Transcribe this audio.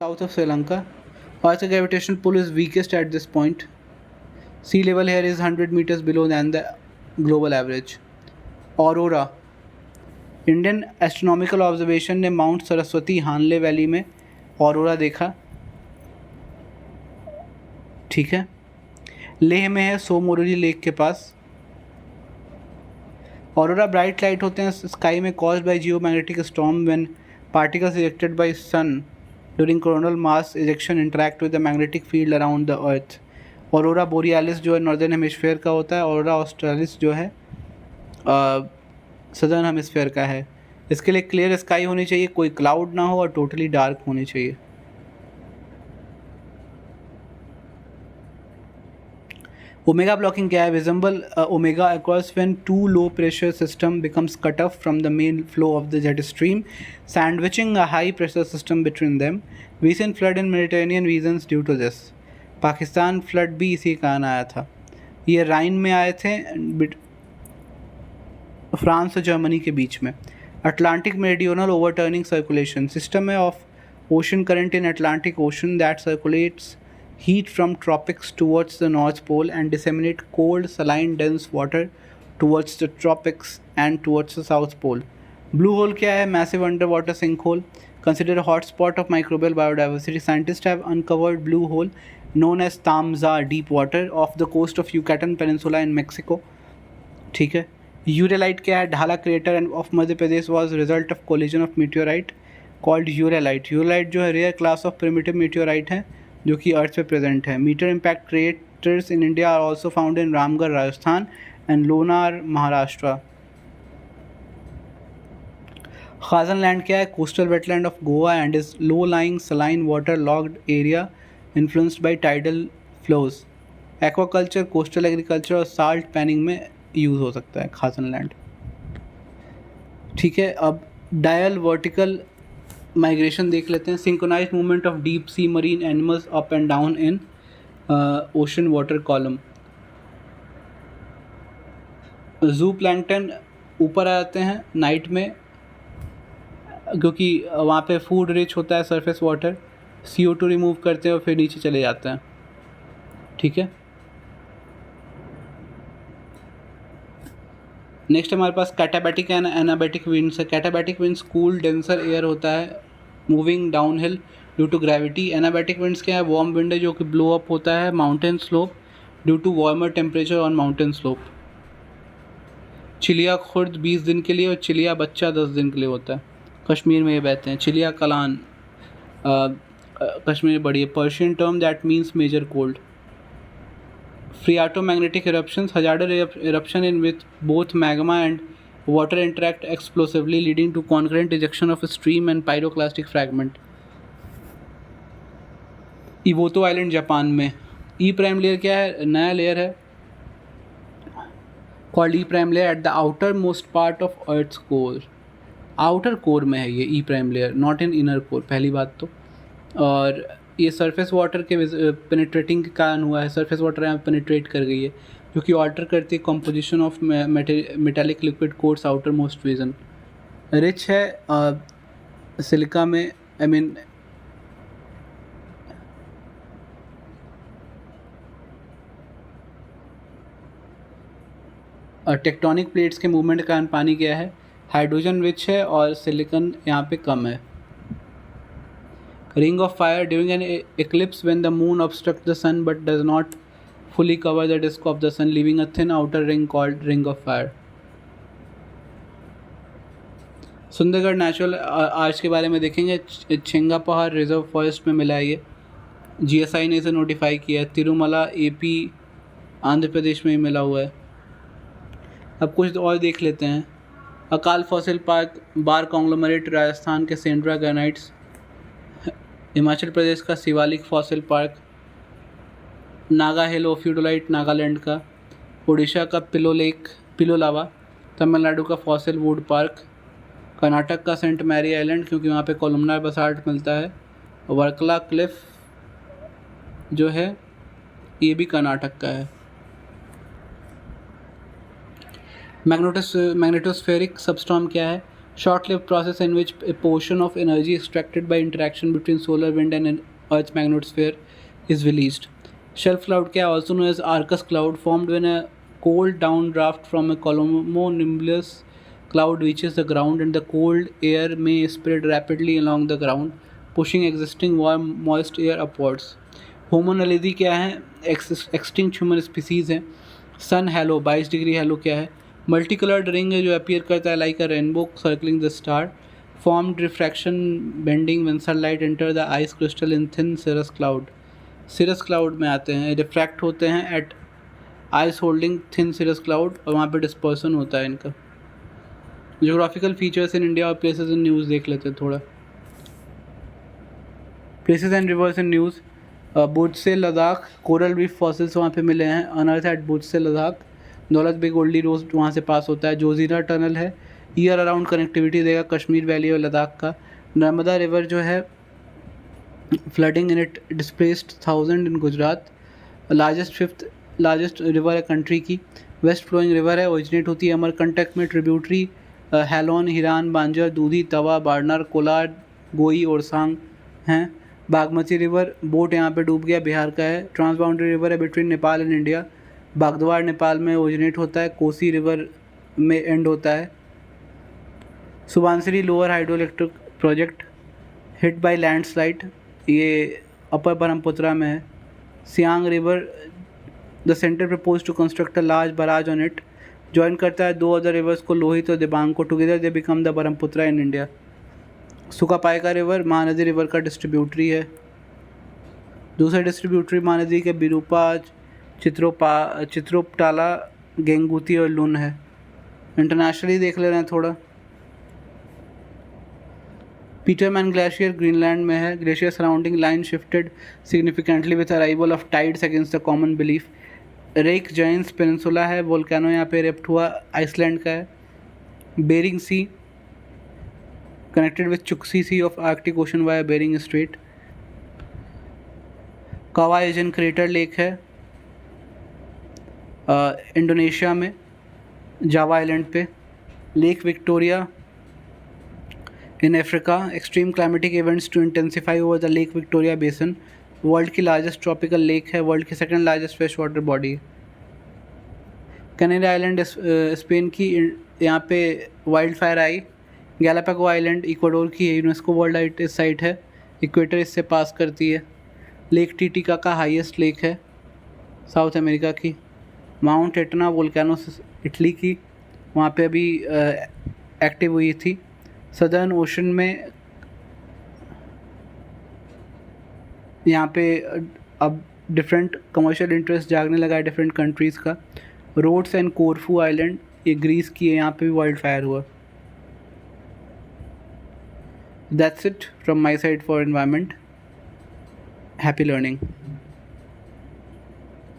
South of Sri Lanka. Earth's gravitational pull is weakest at this point. Sea level here is 100 meters below than the global average. Aurora. Indian astronomical observation ने mount Saraswati हानले valley में aurora देखा. ठीक है. लेह में है सोमोरोली lake के पास. Aurora bright light होते हैं स्काई में caused by geomagnetic storm when particles ejected by sun during coronal mass ejection interact with the magnetic field around the earth. Aurora borealis जो है नॉर्दर्न हेमिस्फेयर का होता है. ऑरोरा ऑस्ट्रेलिस जो है सदर्न हेमिस्फेयर का है. इसके लिए क्लियर स्काई होनी चाहिए, कोई क्लाउड ना हो और टोटली डार्क होनी चाहिए. ओमेगा ब्लॉकिंग क्या है? Visible omega across when two low pressure system becomes cut off from the main flow of the jet stream sandwiching a high pressure system between them. Recent flood in Mediterranean regions due to this. Pakistan flood भी इसी कारण आया था. ये राइन में आए थे France और जर्मनी के बीच में. Atlantic meridional overturning circulation system है of ocean current in Atlantic ocean that circulates heat from tropics towards the North Pole and disseminate cold, saline, dense water towards the tropics and towards the South Pole. Blue hole क्या है? Massive underwater sinkhole. Considered a hotspot of microbial biodiversity. Scientists have uncovered blue hole known as Tamza deep water off the coast of Yucatan Peninsula in Mexico. ठीक है. Uralite क्या है? ढाला crater of Madhya Pradesh was result of collision of meteorite called Uralite. Uralite जो है rare class of primitive meteorite है जो कि अर्थ पे प्रेजेंट है. Meteor impact craters in India are also found in Ramgarh Rajasthan and Lonar Maharashtra. Khazan land क्या है? Coastal wetland of Goa and is low lying saline water logged area influenced by tidal flows. Aquaculture, coastal agriculture और salt panning में use हो सकता है खाजन land. ठीक है. अब डायल वर्टिकल माइग्रेशन देख लेते हैं. Synchronised movement of deep sea marine animals up and down in ocean water column. Zooplankton ऊपर आ जाते हैं नाइट में क्योंकि वहाँ पे फूड रिच होता है सरफेस वाटर. CO2 रिमूव करते हैं और फिर नीचे चले जाते हैं. ठीक है. नेक्स्ट हमारे पास कैटाबैटिक एंड एनाबैटिक विंड्स है. Katabatic winds cool denser air होता है moving down hill due to gravity. Anabatic winds क्या है? वार्म विंड है जो कि ब्लो अप होता है mountain slope due to warmer temperature on mountain slope. Chiliya Khurd 20 दिन के लिए और चिलिया बच्चा 10 दिन के लिए होता है. कश्मीर में ये बहते हैं. चिलिया कलान कश्मीर में बड़ी है. Persian term that means major cold. Phreatomagnetic eruptions, hazardous eruption in which both magma and water interact explosively, leading to concurrent ejection of a stream and pyroclastic fragment. Iwoto island Japan में. E prime layer क्या है? नया layer है called E prime layer at the outermost part of earth's core. Outer core में है ये E prime layer, not in inner core. पहली बात तो. और ये सरफेस वाटर के पेनिट्रेटिंग के कारण हुआ है. सरफेस वाटर यहाँ पेनिट्रेट कर गई है जो कि ऑल्टर करती है composition of metallic liquid cores outermost region. Rich है सिलिका में. आई मीन टेक्टोनिक प्लेट्स के मूवमेंट के कारण पानी क्या है? हाइड्रोजन रिच है और सिलिकन यहाँ पे कम है. Ring of fire during an eclipse when the moon obstructs the sun but does not fully cover the disk of the sun, leaving a thin outer ring called ring of fire. Sundargarh natural arch के बारे में देखेंगे. छिंगा पहाड़ reserve forest में मिला है ये. GSI ने इसे नोटिफाई किया है. तिरुमला AP आंध्र प्रदेश में ही मिला हुआ है. अब कुछ और देख लेते हैं. अकाल fossil park bar conglomerate Rajasthan के सेंड्रा ग्रेनाइट्स. हिमाचल प्रदेश का शिवालिक फॉसिल पार्क. नागा हिल ओफियोडोलाइट नागालैंड का. उड़ीसा का पिलो लावा. तमिलनाडु का फॉसिल वुड पार्क. कर्नाटक का सेंट मैरी आइलैंड क्योंकि वहाँ पे कोलमनार बसाल्ट मिलता है. वर्कला क्लिफ जो है ये भी कर्नाटक का है. मैग्नेटोस्फेरिक सबस्टॉर्म क्या है? short-lived process in which a portion of energy extracted by interaction between solar wind and an Earth's magnetosphere is released. Shelf cloud, क्या also known as Arcus cloud, formed when a cold downdraft from a cumulonimbus cloud reaches the ground, and the cold air may spread rapidly along the ground, pushing existing warm moist air upwards. होमो नलिदी क्या है? Extinct human species है. सन hello 22 degree hello क्या है? Multi coloured ring है जो appear करता है like a rainbow circling the star. Formed refraction bending when sunlight enter the ice crystal in thin cirrus cloud. Cirrus cloud में आते हैं, रिफ्रैक्ट होते हैं at ice holding thin cirrus cloud, और वहाँ पे डिस्पर्सन होता है इनका. जोग्राफिकल फीचर्स इन इंडिया और प्लेसेस इन न्यूज़ देख लेते हैं थोड़ा. Places and rivers in news. बुज से लद्दाख कोरल रीफ फॉसिल्स वहाँ पे मिले हैं. अनर्थ एट बुज से लद्दाख. दौलत बेग ओल्डी रोड वहाँ से पास होता है. जोजीरा टनल है, ईयर अराउंड कनेक्टिविटी देगा कश्मीर वैली और लद्दाख का. नर्मदा रिवर जो है flooding in it displaced 1000 in Gujarat. Fifth largest river है कंट्री की. वेस्ट फ्लोइंग रिवर है, ओरिजिनेट होती है अमरकंटक में. ट्रिब्यूटरी हैलोन, हिरान, बांजर, दूधी, तवा, बाड़नार, कोलार, गोई और सांग हैं. बागमती रिवर बोट यहाँ पे डूब गया, बिहार का है. ट्रांसबाउंड्री रिवर है between Nepal and India. Bagdwar Nepal में ओरिजिनेट होता है, कोसी रिवर में एंड होता है. Subansiri lower hydroelectric project hit by landslide, ये अपर ब्रह्मपुत्रा में है. Siang river the centre propose to construct a large barrage on it. Join करता है दो अदर रिवर्स को, लोहित और दिबांग को. Together they become the Brahmaputra in India. Sukapaika river Mahanadi river का डिस्ट्रीब्यूटरी है. दूसरे डिस्ट्रीब्यूटरी महानदी के बिरूपा, चित्रोपटाला, गेंगूती और लुन है. इंटरनेशनली देख ले रहे हैं थोड़ा. पीटरमैन ग्लेशियर ग्रीनलैंड में है. Glacier surrounding line shifted significantly with arrival of tides against the common belief. Reykjanes peninsula है, वोल्केनो यहाँ पे इरेप्ट हुआ, आइसलैंड का है. Bering sea connected with Chukchi Sea of Arctic Ocean via Bering Strait. Kawah Ijen crater lake है Indonesia में, Java island पे. Lake Victoria in Africa. Extreme climatic events to intensify over the lake Victoria basin. World की largest tropical lake है, world की second largest fresh water body है. Canary island Spain की, यहाँ पे वाइल्ड फायर आई. Galapagos island Ecuador की है, यूनेस्को वर्ल्ड हेरिटेज साइट है, इक्वेटर इससे पास करती है. लेक टिटिका का हाईएस्ट लेक है साउथ अमेरिका की. माउंट एटना वोल्केनो इटली की, वहाँ पे अभी एक्टिव हुई थी. सदर्न ओशन में यहाँ पे अब डिफरेंट कमर्शियल इंटरेस्ट जागने लगा है डिफरेंट कंट्रीज़ का. रोड्स एंड कोरफू आइलैंड, ये ग्रीस की है, यहाँ पे भी वाइल्ड फायर हुआ. That's it from my side for environment. Happy learning.